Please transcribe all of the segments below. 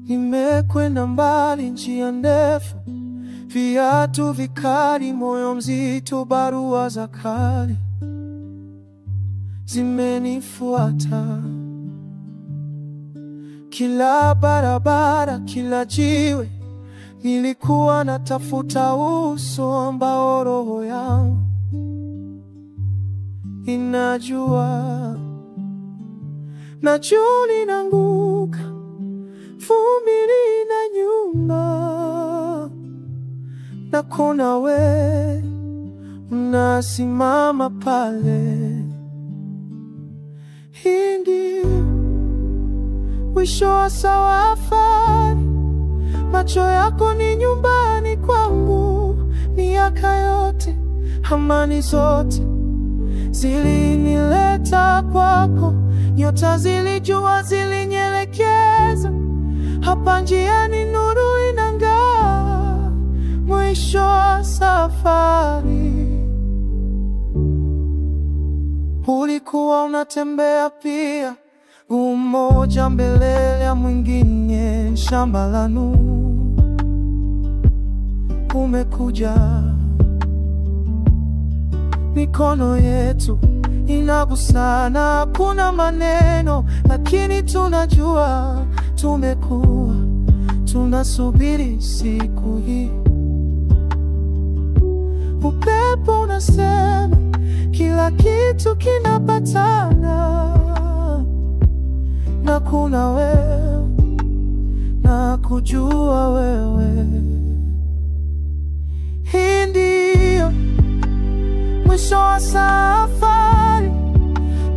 Nimekwenda mbali, njia ndefu, viatu vikali, moyo mzito, barua za kale zimenifuata. Kila barabara, kila jiwe, nilikuwa natafuta uso ambao roho yangu inajua. Na jua linaanguka, vumbi linanyuma, na kuona wewe unasimama pale. Hii ndio mwisho wa safari, macho yako ni nyumbani kwangu. Miaka yote, amani zote zilinileta kwako. Nyota zilijua, zilinielekeza. Hapa njiani nuru inang'aa, mwisho wa safari. Ulikuwa unatembea pia, mmoja mbele ya mwingine, shamba la nuru. Umekuja, mikono yetu inagusana, kuna maneno lakini tunajua tumekuwa tunasubiri siku hii. Upepo unasema kila kitu kinapatana, na kuna wewe na kujua wewe. Hii ndio mwisho wa safari,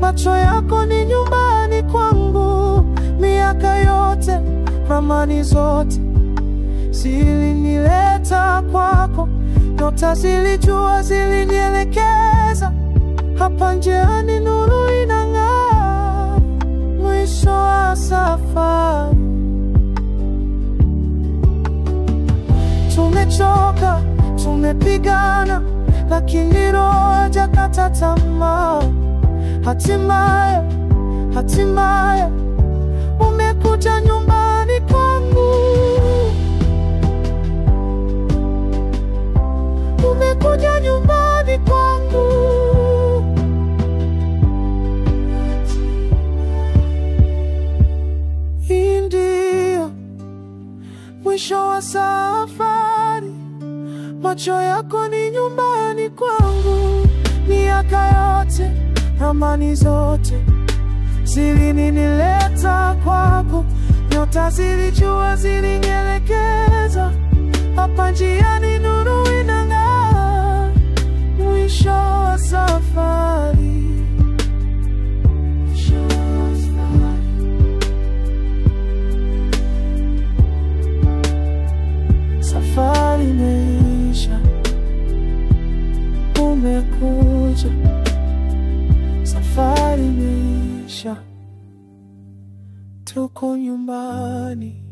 macho yako ni nyumbani kwangu. Miaka yote, ramani zote zilinileta kwako. Nyota zilijua, zilinielekeza. Hapa njiani nuru inang'aa, mwisho wa safari. Tumechoka, tumepigana, lakini roho haijakata tamaa. Hatimaye umekuja nyumbani kwangu. Umekuja nyumbani kwangu. Hii ndio mwisho wa safari, macho yako ni nyumbani kwangu. Miaka yote, amani zote zilinileta kwako. Nyota zilijua, zilinielekeza. Hapa njiani nuru inang'aa, mwisho wa safari. Safari imeisha, umekuja. Safari imeisha, tuko nyumbani.